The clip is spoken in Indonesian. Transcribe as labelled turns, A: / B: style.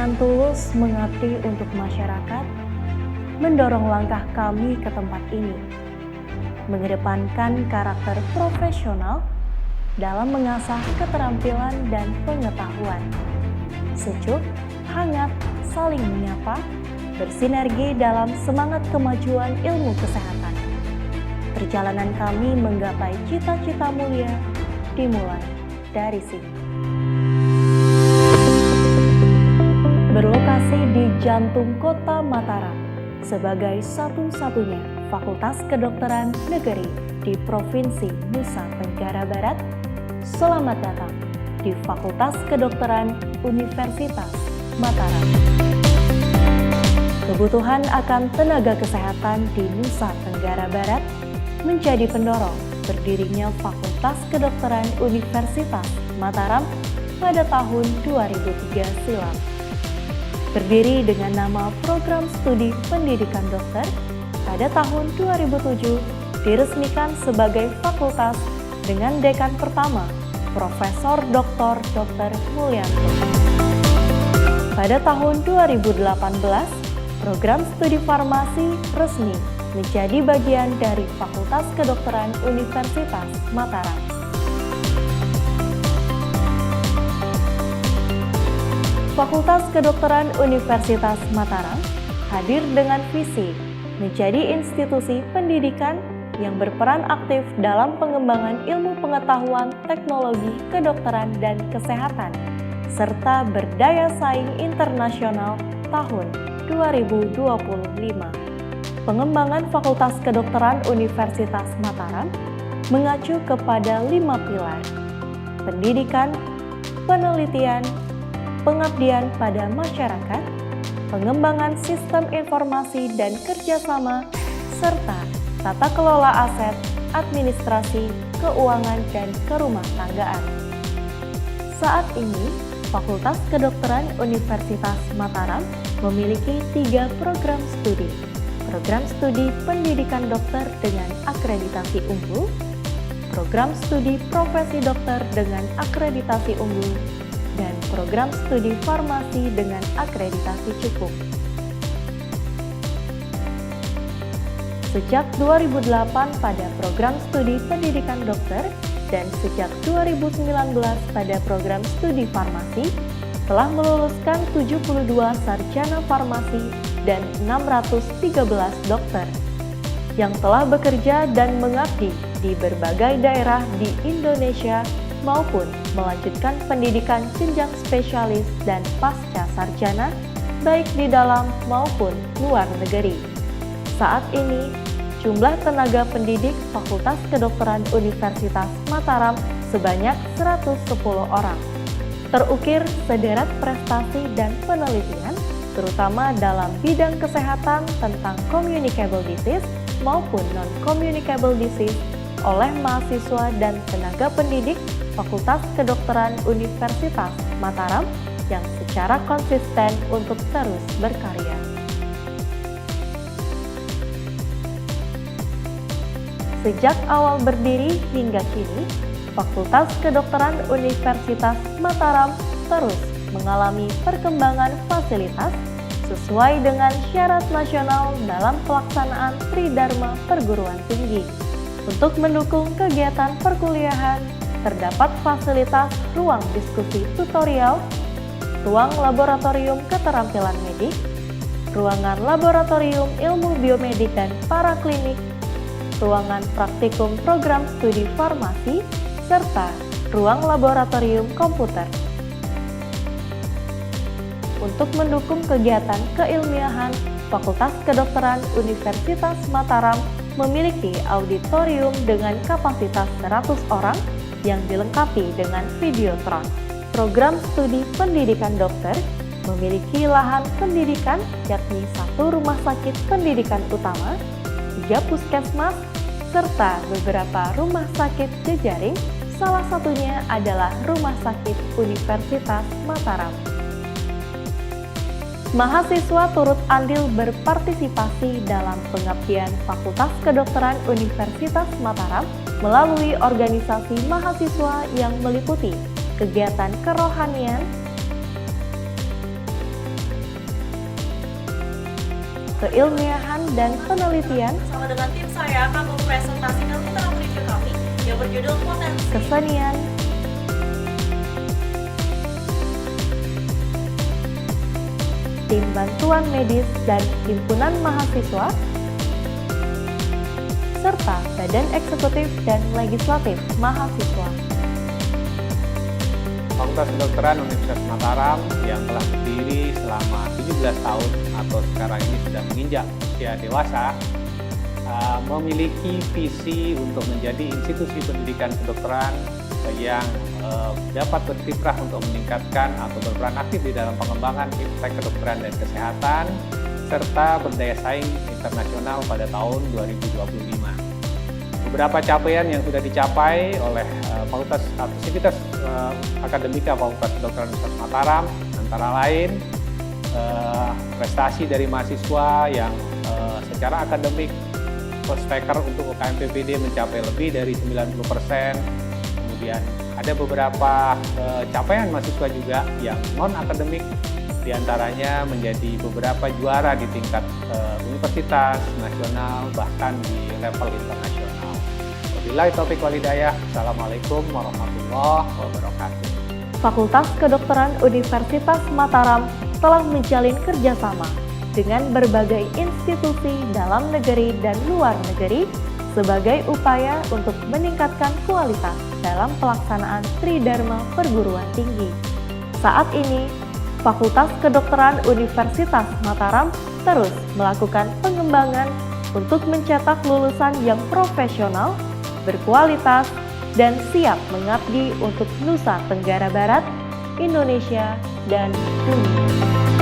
A: dengan tulus mengabdi untuk masyarakat, mendorong langkah kami ke tempat ini, mengedepankan karakter profesional dalam mengasah keterampilan dan pengetahuan. Sejuk, hangat, saling menyapa, bersinergi dalam semangat kemajuan ilmu kesehatan. Perjalanan kami menggapai cita-cita mulia dimulai dari sini. Berlokasi di jantung kota Mataram, sebagai satu-satunya Fakultas Kedokteran Negeri di Provinsi Nusa Tenggara Barat, selamat datang di Fakultas Kedokteran Universitas Mataram. Kebutuhan akan tenaga kesehatan di Nusa Tenggara Barat menjadi pendorong berdirinya Fakultas Kedokteran Universitas Mataram pada tahun 2003 silam. Berdiri dengan nama Program Studi Pendidikan Dokter, pada tahun 2007 diresmikan sebagai fakultas dengan dekan pertama, Profesor Dr. Mulyanto. Pada tahun 2018, program studi farmasi resmi menjadi bagian dari Fakultas Kedokteran Universitas Mataram. Fakultas Kedokteran Universitas Mataram hadir dengan visi menjadi institusi pendidikan yang berperan aktif dalam pengembangan ilmu pengetahuan, teknologi, kedokteran, dan kesehatan, serta berdaya saing internasional tahun 2025. Pengembangan Fakultas Kedokteran Universitas Mataram mengacu kepada 5 pilar: pendidikan, penelitian, pengabdian pada masyarakat, pengembangan sistem informasi dan kerjasama, serta tata kelola aset, administrasi, keuangan, dan kerumah tanggaan. Saat ini, Fakultas Kedokteran Universitas Mataram memiliki 3 program studi. Program studi pendidikan dokter dengan akreditasi unggul, program studi profesi dokter dengan akreditasi unggul, dan program studi farmasi dengan akreditasi cukup. Sejak 2008 pada program studi pendidikan dokter dan sejak 2019 pada program studi farmasi, telah meluluskan 72 sarjana farmasi dan 613 dokter yang telah bekerja dan mengabdi di berbagai daerah di Indonesia maupun melanjutkan pendidikan jenjang spesialis dan pasca sarjana baik di dalam maupun luar negeri. Saat ini, jumlah tenaga pendidik Fakultas Kedokteran Universitas Mataram sebanyak 110 orang. Terukir sederet prestasi dan penelitian, terutama dalam bidang kesehatan tentang communicable disease maupun non-communicable disease oleh mahasiswa dan tenaga pendidik Fakultas Kedokteran Universitas Mataram yang secara konsisten untuk terus berkarya. Sejak awal berdiri hingga kini, Fakultas Kedokteran Universitas Mataram terus mengalami perkembangan fasilitas sesuai dengan syarat nasional dalam pelaksanaan Tridharma Perguruan Tinggi. Untuk mendukung kegiatan perkuliahan, terdapat fasilitas ruang diskusi tutorial, ruang laboratorium keterampilan medik, ruangan laboratorium ilmu biomedik dan paraklinik, ruangan praktikum program studi farmasi, serta ruang laboratorium komputer. Untuk mendukung kegiatan keilmiahan, Fakultas Kedokteran Universitas Mataram memiliki auditorium dengan kapasitas 100 orang yang dilengkapi dengan videotron. Program studi pendidikan dokter memiliki lahan pendidikan yakni 1 rumah sakit pendidikan utama, 3 puskesmas, serta beberapa rumah sakit jejaring, salah satunya adalah Rumah Sakit Universitas Mataram. Mahasiswa turut andil berpartisipasi dalam pengabdian Fakultas Kedokteran Universitas Mataram melalui organisasi mahasiswa yang meliputi kegiatan kerohanian, keilmiahan dan penelitian,
B: bersama dengan tim saya akan mempresentasikan literasi review kami yang berjudul Potensi
A: kesenian, tim bantuan medis dan himpunan mahasiswa, serta badan eksekutif dan legislatif mahasiswa.
C: Fakultas Kedokteran Universitas Mataram yang telah berdiri selama 17 tahun atau sekarang ini sudah menginjak usia dewasa, memiliki visi untuk menjadi institusi pendidikan kedokteran yang dapat berkiprah untuk meningkatkan atau berperan aktif di dalam pengembangan iptek kedokteran dan kesehatan, serta berdaya saing internasional pada tahun 2025. Beberapa capaian yang sudah dicapai oleh Fakultas atau Sivitas Akademika Fakultas Kedokteran Universitas Mataram antara lain prestasi dari mahasiswa yang secara akademik prospeker untuk UKM PPD mencapai lebih dari 90%. Kemudian ada beberapa capaian mahasiswa juga yang non-akademik, diantaranya menjadi beberapa juara di tingkat universitas, nasional, bahkan di level internasional. Wabillahi taufiq wal hidayah. Assalamualaikum warahmatullahi wabarakatuh.
A: Fakultas Kedokteran Universitas Mataram telah menjalin kerjasama dengan berbagai institusi dalam negeri dan luar negeri sebagai upaya untuk meningkatkan kualitas dalam pelaksanaan Tridharma Perguruan Tinggi. Saat ini, Fakultas Kedokteran Universitas Mataram terus melakukan pengembangan untuk mencetak lulusan yang profesional, berkualitas, dan siap mengabdi untuk Nusa Tenggara Barat, Indonesia, dan dunia.